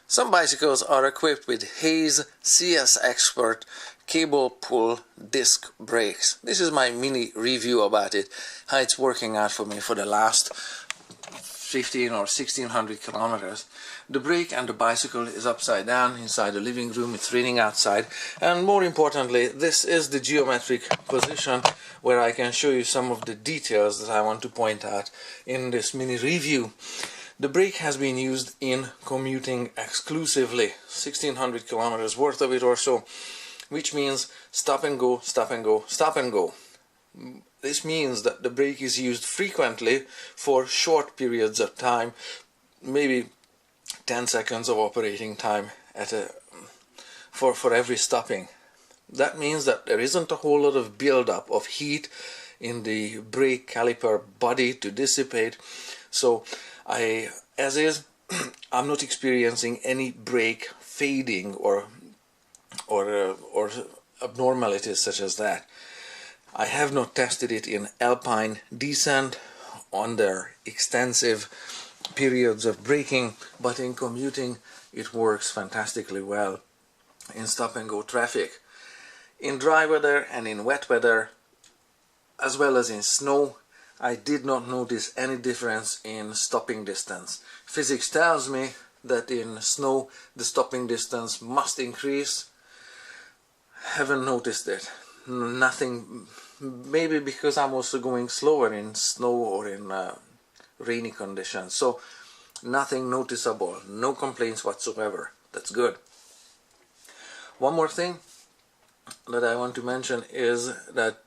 Some bicycles are equipped with Hayes CS Expert cable pull disc brakes. This is my mini review about it, how it's working out for me for the last 15 or 1600 kilometers. The brake and the bicycle is upside down inside the living room. It's raining outside, and more importantly, this is the geometric position where I can show you some of the details that I want to point out in this mini review. The brake has been used in commuting exclusively, 1600 kilometers worth of it or so, which means stop and go, stop and go, stop and go. This means that the brake is used frequently for short periods of time, maybe 10 seconds of operating time for every stopping. That means that there isn't a whole lot of build-up of heat in the brake caliper body to dissipate. So I'm not experiencing any brake fading or abnormalities such as that. I have not tested it in alpine descent under extensive periods of braking, but in commuting it works fantastically well in stop and go traffic. In dry weather and in wet weather, as well as in snow, I did not notice any difference in stopping distance. Physics tells me that in snow the stopping distance must increase. Haven't noticed it. Nothing. Maybe because I'm also going slower in snow or in rainy conditions. So nothing noticeable. No complaints whatsoever. That's good. One more thing that I want to mention is that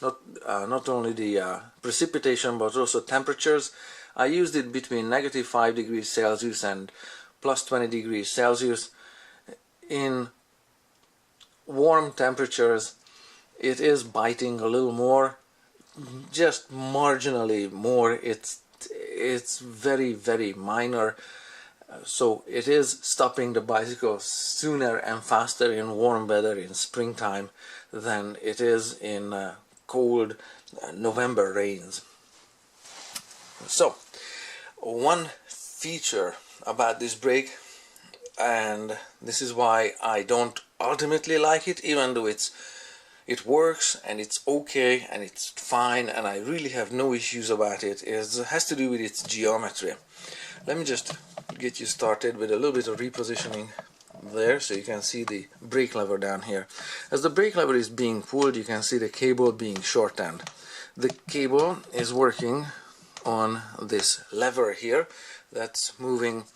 not only the precipitation but also temperatures. I used it between -5 degrees Celsius and +20 degrees Celsius. In warm temperatures it is biting a little more, just marginally more. It's very minor, so it is stopping the bicycle sooner and faster in warm weather in springtime than it is in cold November rains. So one feature about this brake, and this is why I don't ultimately like it, even though it works and it's okay and it's fine and I really have no issues about it, has to do with its geometry. Let me just get you started with a little bit of repositioning there, so you can see the brake lever down here. As the brake lever is being pulled, you can see the cable being shortened. The cable is working on this lever here that's moving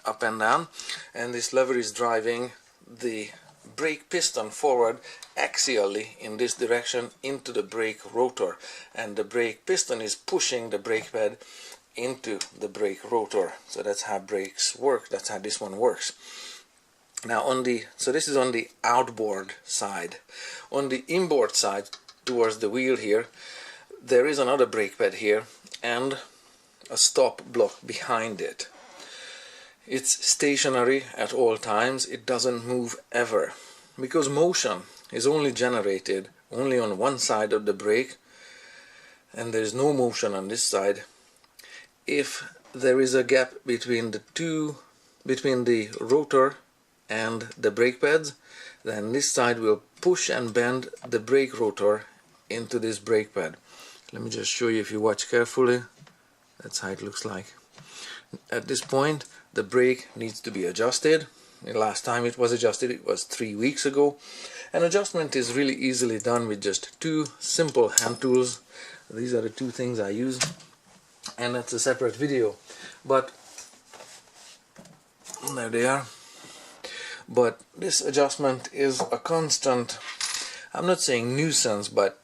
up and down, and this lever is driving the brake piston forward axially in this direction into the brake rotor, and the brake piston is pushing the brake pad into the brake rotor. So that's how brakes work. That's how this one works. Now so this is on the outboard side. On the inboard side, towards the wheel here, there is another brake pad here and a stop block behind it. It's stationary at all times. It doesn't move ever, because motion is only generated only on one side of the brake and there is no motion on this side. If there is a gap between the rotor and the brake pads, then this side will push and bend the brake rotor into this brake pad. Let me just show you if you watch carefully. That's how it looks like. At this point the brake needs to be adjusted. The last time it was adjusted, it was 3 weeks ago. An adjustment is really easily done with just two simple hand tools. These are the two things I use, and that's a separate video, but there they are. But this adjustment is a constant, I'm not saying nuisance, but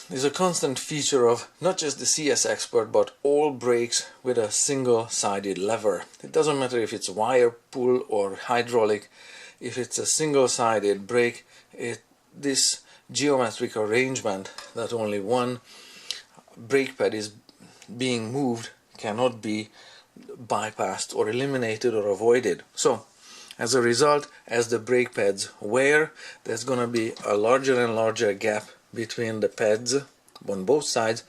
is a constant feature of not just the CS Expert but all brakes with a single-sided lever. It doesn't matter if it's wire pull or hydraulic. If it's a single-sided brake, this geometric arrangement that only one brake pad is being moved cannot be bypassed or eliminated or avoided. So as a result, as the brake pads wear, there's going to be a larger and larger gap between the pads on both sides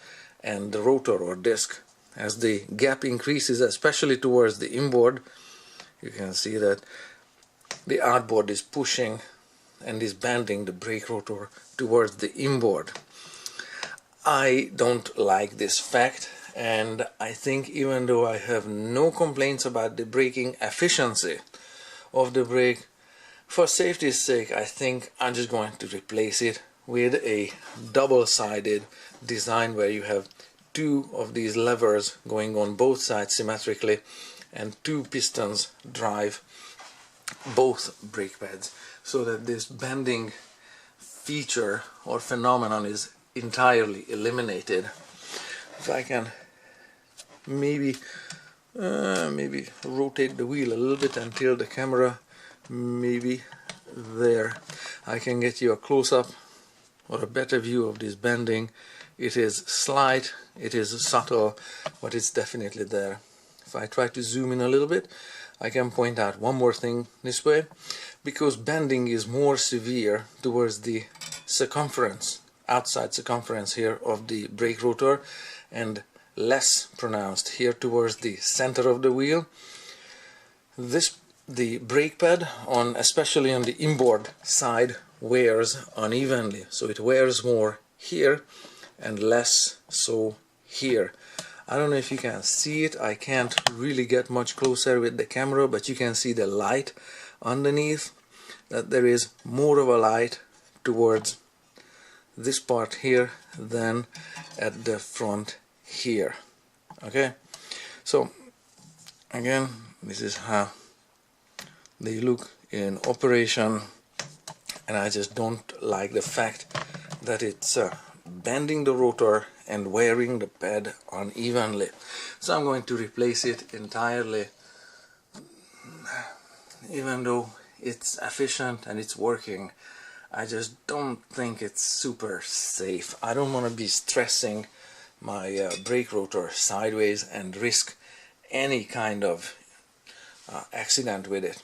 and the rotor or disc. As the gap increases, especially towards the inboard, you can see that the outboard is pushing and is bending the brake rotor towards the inboard. I don't like this fact, and I think even though I have no complaints about the braking efficiency of the brake, for safety's sake I think I'm just going to replace it with a double-sided design where you have two of these levers going on both sides symmetrically and two pistons drive both brake pads, so that this bending feature or phenomenon is entirely eliminated. If I can maybe rotate the wheel a little bit and tilt the camera, maybe there, I can get you a close-up or a better view of this bending. It is slight, it is subtle, but it's definitely there. If I try to zoom in a little bit, I can point out one more thing this way. Because bending is more severe towards the circumference, outside circumference here of the brake rotor, and less pronounced here towards the center of the wheel, the brake pad, especially on the inboard side, wears unevenly. So it wears more here and less so here. I don't know if you can see it. I can't really get much closer with the camera, but you can see the light underneath, that there is more of a light towards this part here than at the front here. Okay, so again, this is how they look in operation, and I just don't like the fact that it's bending the rotor and wearing the pad unevenly. So I'm going to replace it entirely, even though it's efficient and it's working. I just don't think it's super safe. I don't want to be stressing my brake rotor sideways and risk any kind of accident with it.